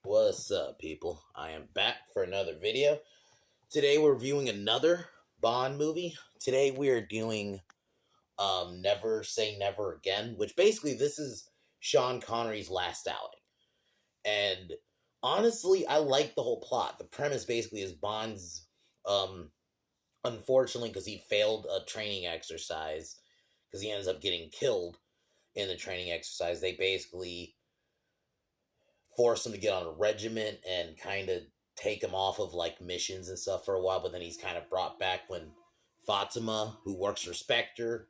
What's up, people? I am back for another video. Today we're reviewing another Bond movie. Today we are doing Never Say Never Again, which basically this is Sean Connery's last outing. And honestly, I like the whole plot. The premise basically is Bond's unfortunately because he failed a training exercise because he ends up getting killed in the training exercise. They basically force him to get on a regiment and kind of take him off of like missions and stuff for a while, but then he's kind of brought back when Fatima, who works for Spectre,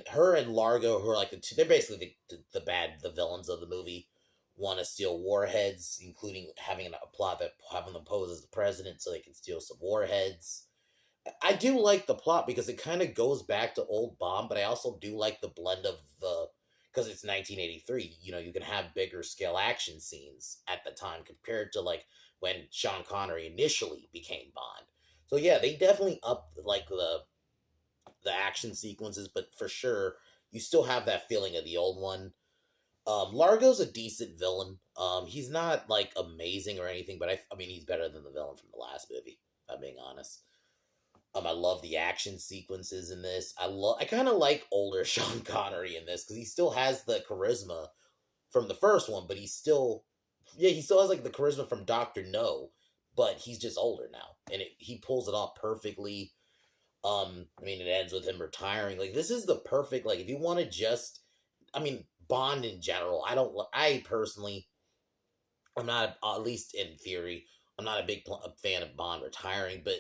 her and Largo, who are like they're basically the villains of the movie, want to steal warheads, including having a plot that having them pose as the president so they can steal some warheads. I do like the plot because it kind of goes back to old Bond, but I also do like the blend of the because it's 1983. You know, you can have bigger scale action scenes at the time compared to like when Sean Connery initially became Bond. So yeah, they definitely upped like the action sequences, but for sure you still have that feeling of the old one. Largo's a decent villain. He's not like amazing or anything, but I mean he's better than the villain from the last movie. If I'm being honest. I love the action sequences in this. I kind of like older Sean Connery in this because he still has the charisma from the first one, but he still has like the charisma from Doctor No, but he's just older now, and he pulls it off perfectly. I mean, it ends with him retiring. Like this is the perfect like if you want to just, I mean, Bond in general. I personally, I'm not at least in theory. I'm not a big fan of Bond retiring, but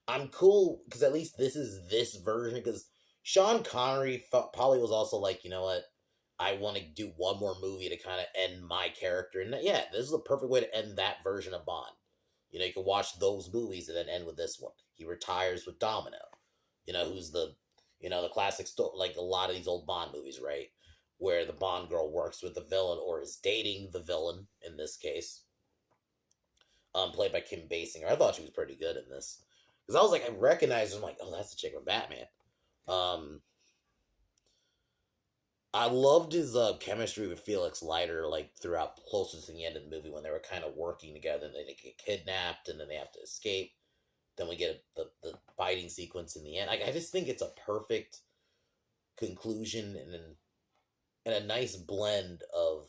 I'm cool because at least this is this version. Because Sean Connery probably was also like, you know what, I want to do one more movie to kind of end my character, and yeah, this is the perfect way to end that version of Bond. You know, you can watch those movies and then end with this one. He retires with Domino. You know, who's the classic story, like a lot of these old Bond movies, right? Where the Bond girl works with the villain or is dating the villain in this case. Played by Kim Basinger. I thought she was pretty good in this. Because I was like, I recognized her. I'm like, oh, that's the chick from Batman. Um, I loved his chemistry with Felix Leiter, like throughout closer to the end of the movie when they were kind of working together. And then they get kidnapped, and then they have to escape. Then we get the fighting sequence in the end. Like, I just think it's a perfect conclusion and a nice blend of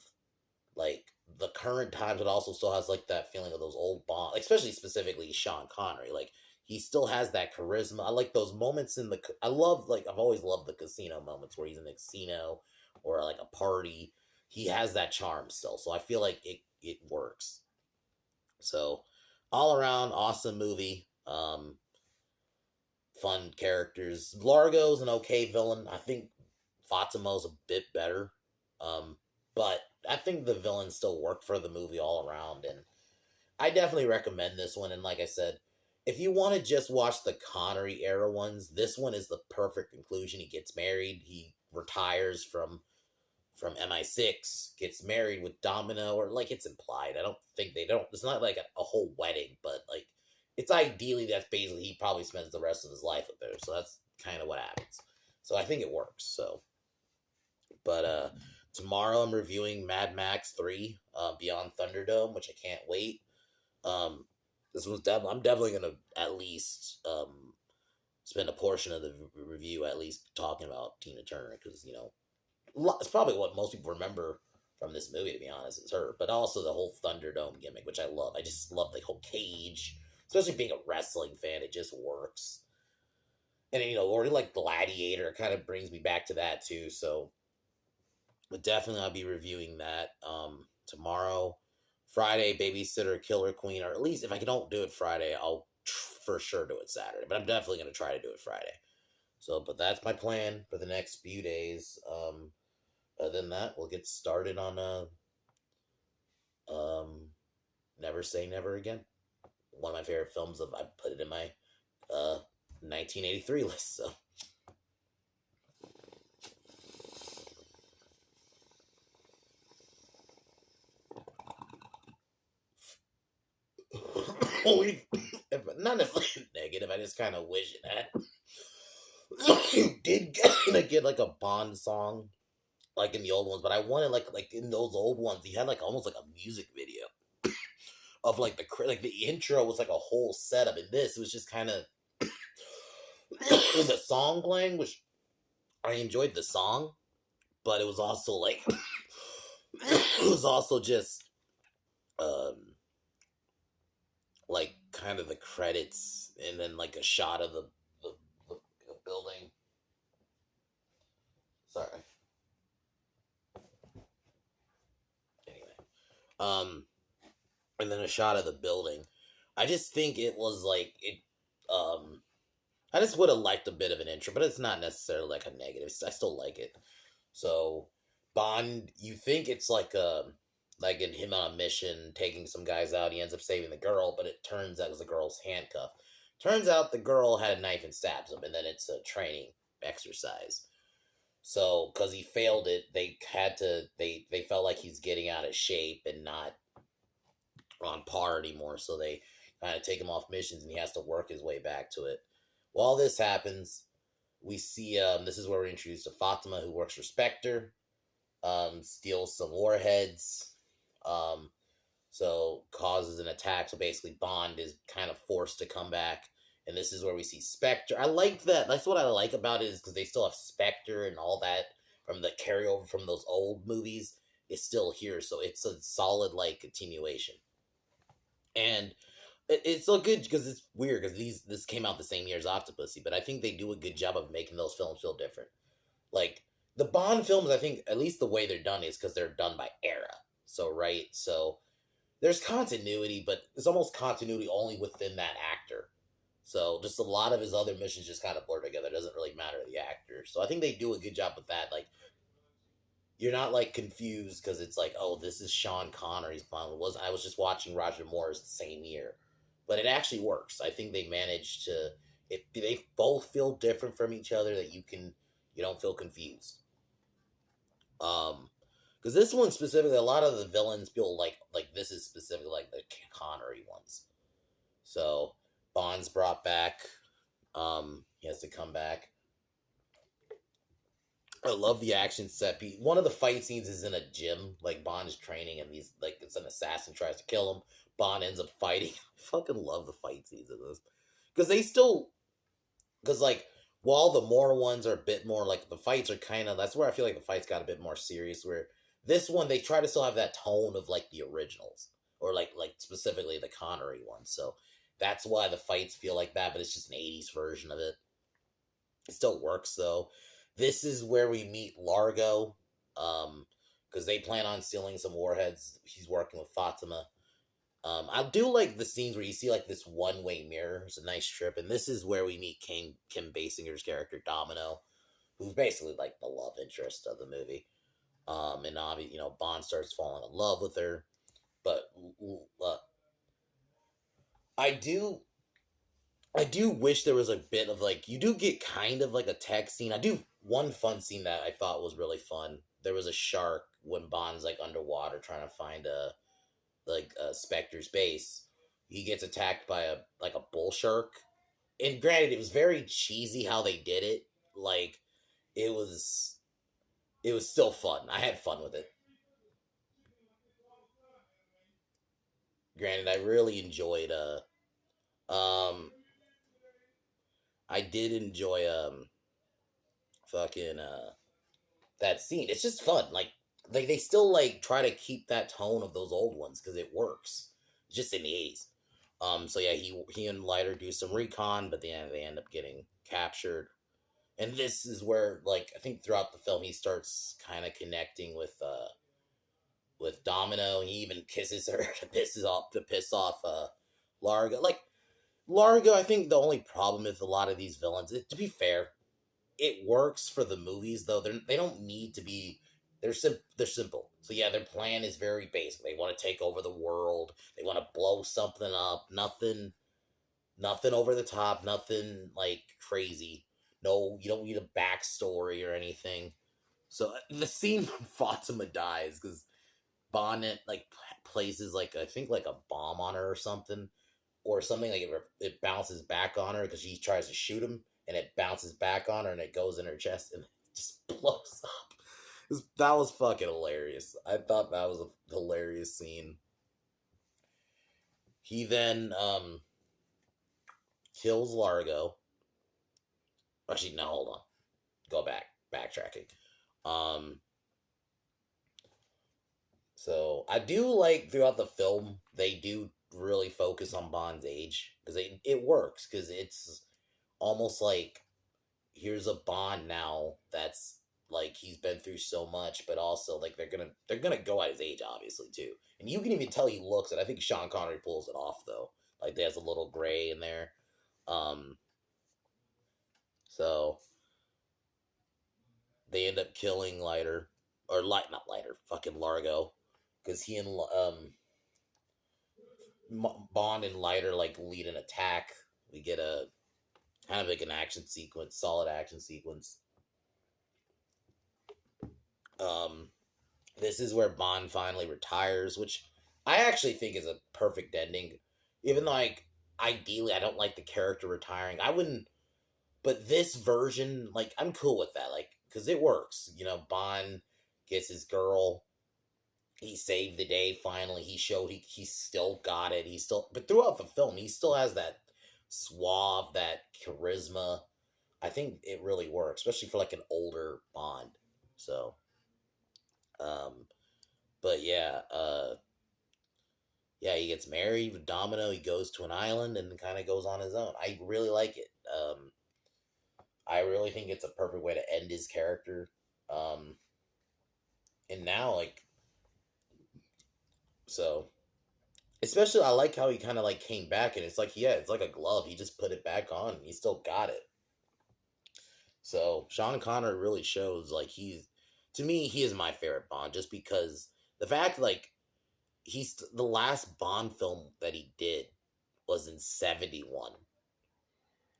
like the current times, but also still has like that feeling of those old Bond, especially specifically Sean Connery. Like he still has that charisma. I like those moments in the. I love like I've always loved the casino moments where he's in the casino or like a party. He has that charm still, so I feel like it works. So all around awesome movie. Fun characters. Largo's an okay villain. I think Fatima's a bit better. But I think the villains still work for the movie all around, and I definitely recommend this one. And like I said, if you want to just watch the Connery era ones, this one is the perfect conclusion. He gets married, he retires from MI6, gets married with Domino, or like it's implied. I don't think they don't. It's not like a whole wedding, but like it's ideally that's basically he probably spends the rest of his life with her. So that's kind of what happens. So I think it works. So, but tomorrow I'm reviewing Mad Max 3, Beyond Thunderdome, which I can't wait. This was I'm definitely gonna at least spend a portion of the review at least talking about Tina Turner because it's probably what most people remember from this movie. To be honest, is her, but also the whole Thunderdome gimmick, which I love. I just love the whole cage, especially being a wrestling fan. It just works, and or like Gladiator, it kind of brings me back to that too. So, but definitely I'll be reviewing that tomorrow. Friday, Babysitter Killer Queen, or at least if I don't do it Friday, I'll for sure do it Saturday. But I'm definitely going to try to do it Friday. So, but that's my plan for the next few days. Other than that, we'll get started on Never Say Never Again. One of my favorite films. I put it in my 1983 list. So. Not necessarily negative. I just kind of wish that you did get like a Bond song like in the old ones, but I wanted like in those old ones, he had like almost like a music video. of like the intro was like a whole setup. In this, it was just kind of the song playing, which I enjoyed the song, but it was also like it was also just um like kind of the credits and then like a shot of the building. Sorry. Anyway, um, and then a shot of the building. I just think it was like it. Um, I just would have liked a bit of an intro, but it's not necessarily like a negative. I still like it. So Bond, you think it's like in him on a mission, taking some guys out. He ends up saving the girl, but it turns out it was the girl's handcuffed. Turns out the girl had a knife and stabs him, and then it's a training exercise. So because he failed it, they had to. They felt like he's getting out of shape and not on par anymore. So they kind of take him off missions, and he has to work his way back to it. While this happens, we see this is where we're introduced to Fatima, who works for Spectre, steals some warheads, um, so causes an attack. So basically, Bond is kind of forced to come back, and this is where we see Spectre. I like that. That's what I like about it, is because they still have Spectre and all that from the carryover from those old movies. Is still here, so it's a solid like continuation, and it's so good because it's weird because this came out the same year as Octopussy, but I think they do a good job of making those films feel different. Like the Bond films, I think at least the way they're done is because they're done by era. So right, so there's continuity, but it's almost continuity only within that actor. So just a lot of his other missions just kind of blur together. It doesn't really matter the actor. So I think they do a good job with that. Like you're not like confused because it's like, oh, this is Sean Connery's Bond. I was just watching Roger Moore's the same year, but it actually works. I think they managed to. They both feel different from each other. That you don't feel confused. Um, because this one specifically, a lot of the villains feel like this is specifically like the Connery ones. So Bond's brought back. He has to come back. I love the action set piece. One of the fight scenes is in a gym, like Bond is training, and these like it's an assassin tries to kill him. Bond ends up fighting. I fucking love the fight scenes of this because they still because like while the more ones are a bit more like the fights are kind of that's where I feel like the fights got a bit more serious. Where this one they try to still have that tone of like the originals or like specifically the Connery ones. So that's why the fights feel like that, but it's just an '80s version of it. It still works though. This is where we meet Largo, because they plan on stealing some warheads. He's working with Fatima. I do like the scenes where you see like this one-way mirror. It's a nice trip, and this is where we meet Kim Basinger's character Domino, who's basically like the love interest of the movie. And obviously, Bond starts falling in love with her, but uh, I do I do wish there was a bit of like you do get kind of like a tech scene. I do one fun scene that I thought was really fun. There was a shark when Bond's like underwater trying to find a Spectre's base. He gets attacked by a bull shark. And granted, it was very cheesy how they did it. Like it was it was still fun. I had fun with it. Granted, I really enjoyed um I did enjoy fucking that scene. It's just fun. Like they still like try to keep that tone of those old ones because it works. It's just in the '80s. So yeah, he and Leiter do some recon, but then they end up getting captured. And this is where like I think throughout the film he starts kind of connecting with Domino. He even kisses her to piss off Largo. Like Largo, I think the only problem with a lot of these villains, to be fair, it works for the movies though. They don't need to be. They're simple. So yeah, their plan is very basic. They want to take over the world. They want to blow something up. Nothing over the top. Nothing like crazy. No, you don't need a backstory or anything. So the scene when Fatima dies because Bonnet like places like I think like a bomb on her or something like it bounces back on her because she tries to shoot him and it bounces back on her and it goes in her chest and it just blows up. That was fucking hilarious. I thought that was a hilarious scene. He then kills Largo. Actually, no, hold on. Go back. Backtracking. Um, so I do like throughout the film they do really focus on Bond's age because it works because it's almost like here's a Bond now that's like he's been through so much, but also like they're gonna go at his age obviously too, and you can even tell he looks it. I think Sean Connery pulls it off though. Like there's a little gray in there. Um, so they end up killing Lighter or Light, not Lighter, fucking Largo, because he and Bond and Lighter like lead an attack. We get a kind of like an action sequence, solid action sequence. Um, this is where Bond finally retires, which I actually think is a perfect ending. Even though, like, ideally, I don't like the character retiring. I wouldn't, but this version, like, I'm cool with that, like, because it works. You know, Bond gets his girl. He saved the day. Finally, he showed he still got it. He still, but throughout the film, he still has that suave, that charisma. I think it really works, especially for like an older Bond. So, um, but yeah, he gets married with Domino. He goes to an island and kind of goes on his own. I really like it. I really think it's a perfect way to end his character. Um, and now, like, so, especially I like how he kind of like came back and it's like, yeah, it's like a glove. He just put it back on. And he still got it. So Sean Connery really shows like to me, he is my favorite Bond just because the fact like he's the last Bond film that he did was in 71.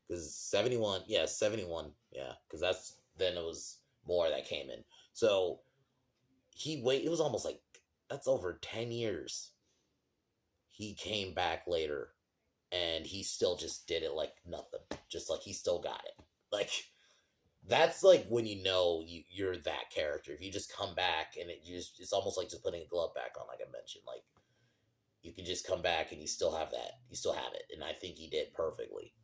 Because 71, yeah, 71, yeah, because that's then it was more that came in. So it was almost like that's over 10 years. He came back later and he still just did it like nothing. Just like he still got it. Like that's like when you know you're that character. If you just come back and it's almost like just putting a glove back on, like I mentioned. Like you can just come back and you still have that. You still have it. And I think he did perfectly.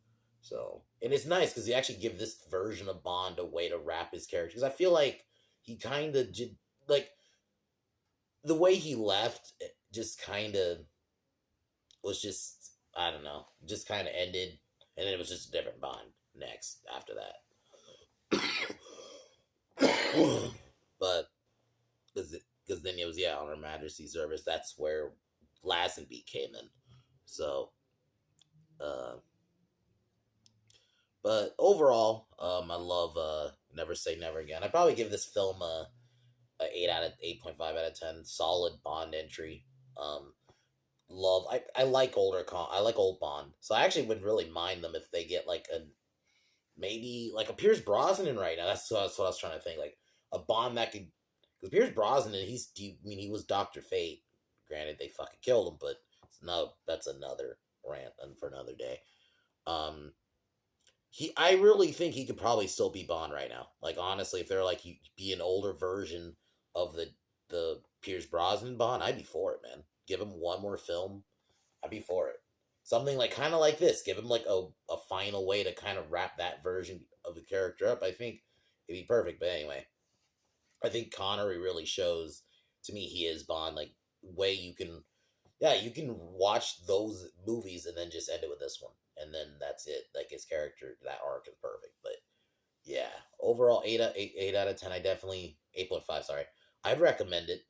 So, and it's nice because he actually give this version of Bond a way to wrap his character. Because I feel like he kind of like the way he left, just kind of was just I don't know, just kind of ended, and then it was just a different Bond next after that. But because then it was on Her Majesty's service. That's where Lazenby came in. So, uh, but overall, I love Never Say Never Again. I probably give this film a 8.5 out of 10. Solid Bond entry. Um, love. I like I like old Bond, so I actually would really mind them if they get like a maybe like a Pierce Brosnan right now. That's what I was trying to think. Like a Bond that could because Pierce Brosnan I mean he was Doctor Fate. Granted, they fucking killed him, but that's another rant and for another day. Um, I really think he could probably still be Bond right now. Like honestly, if they're like you be an older version of the Pierce Brosnan Bond, I'd be for it, man. Give him one more film, I'd be for it. Something like kind of like this. Give him like a final way to kind of wrap that version of the character up. I think it'd be perfect. But anyway, I think Connery really shows to me he is Bond. Like way you can watch those movies and then just end it with this one, and then that's it. Like his character, that arc is perfect. But yeah, overall 8 out of 10. I definitely 8.5. Sorry, I'd recommend it.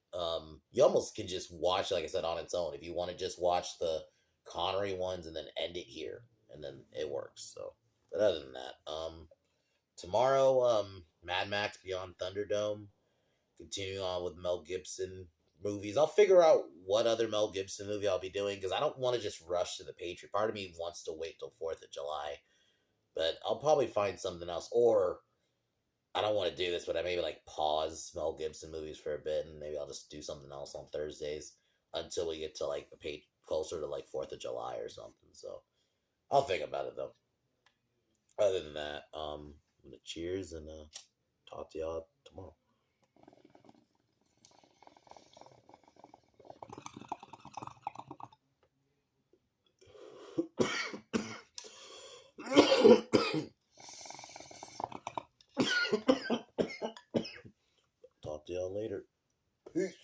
You almost can just watch, like I said, on its own if you want to just watch the Connery ones and then end it here, and then it works. So, but other than that, tomorrow, Mad Max Beyond Thunderdome. Continuing on with Mel Gibson movies. I'll figure out what other Mel Gibson movie I'll be doing because I don't want to just rush to The Patriot. Part of me wants to wait till 4th of July, but I'll probably find something else. Or I don't want to do this, but I maybe like pause Mel Gibson movies for a bit and maybe I'll just do something else on Thursdays until we get to like closer to like 4th of July or something. So I'll think about it though. Other than that, I'm gonna cheers and talk to y'all tomorrow. Talk to y'all later. Peace.